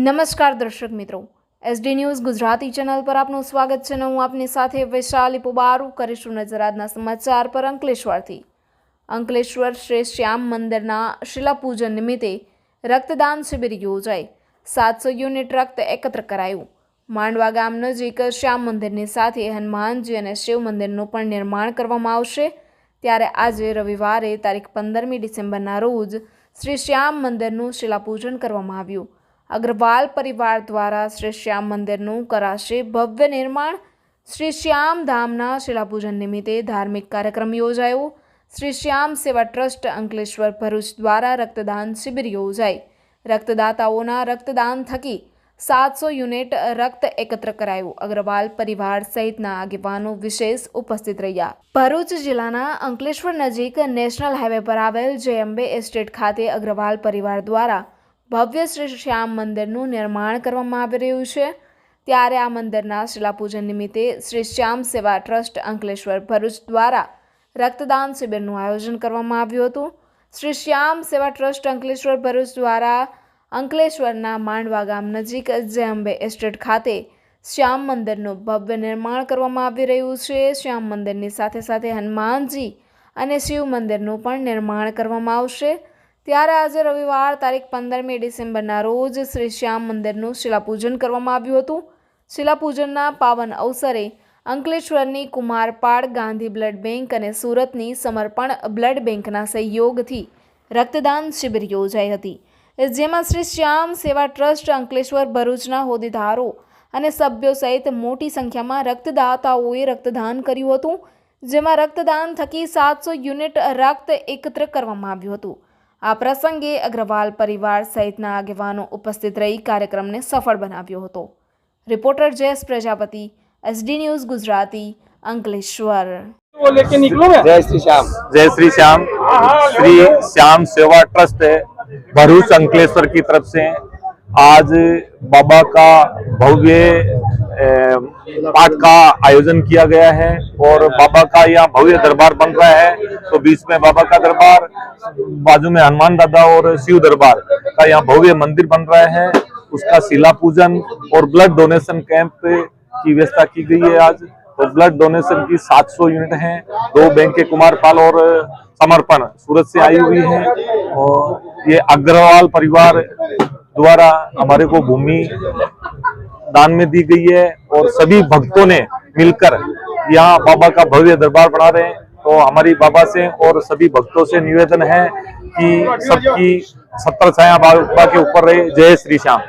નમસ્કાર દર્શક મિત્રો, એસડી ન્યૂઝ ગુજરાતી ચેનલ પર આપનું સ્વાગત છે. હું આપની સાથે વૈશાલી પુબારુ કરીશું નજર આજના સમાચાર પર. અંકલેશ્વર શ્રી શ્યામ મંદિરના શિલાપૂજન નિમિત્તે રક્તદાન શિબિર યોજાઈ. 700 યુનિટ રક્ત એકત્ર કરાયું. માંડવા ગામ નજીક શ્યામ મંદિરની સાથે હનુમાનજી અને શિવ મંદિરનું પણ નિર્માણ કરવામાં આવશે. ત્યારે આજે રવિવારે તારીખ 15મી ડિસેમ્બરના રોજ શ્રી શ્યામ મંદિરનું શિલાપૂજન કરવામાં આવ્યું. અગ્રવાલ પરિવાર દ્વારા શ્રી શ્યામ મંદિરનું કરાશે ભવ્ય નિર્માણ. શ્રી શ્યામ ધામના શિલાપૂજન નિમિત્તે ધાર્મિક કાર્યક્રમ યોજાયો. શ્રી શ્યામ સેવા ટ્રસ્ટ અંકલેશ્વર ભરૂચ દ્વારા રક્તદાન શિબિર યોજાઈ. રક્તદાતાઓના રક્તદાન થકી 700 યુનિટ રક્ત એકત્ર કરાયું. અગ્રવાલ પરિવાર સહિતના આગેવાનો વિશેષ ઉપસ્થિત રહ્યા. ભરૂચ જિલ્લાના અંકલેશ્વર નજીક નેશનલ હાઈવે પર આવેલ જય અંબે એસ્ટેટ ખાતે અગ્રવાલ પરિવાર દ્વારા ભવ્ય શ્રી શ્યામ મંદિરનું નિર્માણ કરવામાં આવી રહ્યું છે. ત્યારે આ મંદિરના શિલાપૂજન નિમિત્તે શ્રી શ્યામ સેવા ટ્રસ્ટ અંકલેશ્વર ભરૂચ દ્વારા રક્તદાન શિબિરનું આયોજન કરવામાં આવ્યું હતું. શ્રી શ્યામ સેવા ટ્રસ્ટ અંકલેશ્વર ભરૂચ દ્વારા અંકલેશ્વરના માંડવા ગામ નજીક જય અંબે એસ્ટેટ ખાતે શ્યામ મંદિરનું ભવ્ય નિર્માણ કરવામાં આવી રહ્યું છે. શ્યામ મંદિરની સાથે સાથે હનુમાનજી અને શિવ મંદિરનું પણ નિર્માણ કરવામાં આવશે. ત્યારે આજે રવિવાર તારીખ 15મી ડિસેમ્બરના રોજ શ્રી શ્યામ મંદિરનું શિલાપૂજન કરવામાં આવ્યું હતું. શિલાપૂજનના પાવન અવસરે અંકલેશ્વરની કુમારપાળ ગાંધી બ્લડ બેંક અને સુરતની સમર્પણ બ્લડ બેંકના સહયોગથી રક્તદાન શિબિર યોજાઈ હતી. જેમાં શ્રી શ્યામ સેવા ટ્રસ્ટ અંકલેશ્વર ભરૂચના હોદ્દેદારો અને સભ્યો સહિત મોટી સંખ્યામાં રક્તદાતાઓએ રક્તદાન કર્યું હતું. જેમાં રક્તદાન થકી 700 યુનિટ રક્ત એકત્ર કરવામાં આવ્યું હતું. આ પ્રસંગે અગ્રવાલ પરિવાર સહિતના આગેવાનો ઉપસ્થિત રહી કાર્યક્રમને સફળ બનાવ્યો હતો. Reporter Jayesh Prajapati, SD news Gujarati, Ankleshwar. जय श्री श्याम. जय श्री श्याम. श्री श्याम सेवा ट्रस्ट भरूच अंकलेश्वर की तरफ से आज बाबा का भव्य पाठ का आयोजन किया गया है और बाबा का यहाँ भव्य दरबार बन रहा है. तो बीच में बाबा का दरबार, बाजू में हनुमान दादा और शिव दरबार का यहाँ भव्य मंदिर बन रहा है. उसका शिला पूजन और ब्लड डोनेशन कैंप की व्यवस्था की गई है. आज तो ब्लड डोनेशन की 700 यूनिट हैं. 2 बैंक के कुमारपाल और समर्पण सूरत से आई हुई है. और ये अग्रवाल परिवार द्वारा हमारे को भूमि दान में दी गई है और सभी भक्तों ने मिलकर यहाँ बाबा का भव्य दरबार बना रहे हैं. तो हमारी बाबा से और सभी भक्तों से निवेदन है कि सबकी 70 छाया बाबा के ऊपर रहे. जय श्री श्याम.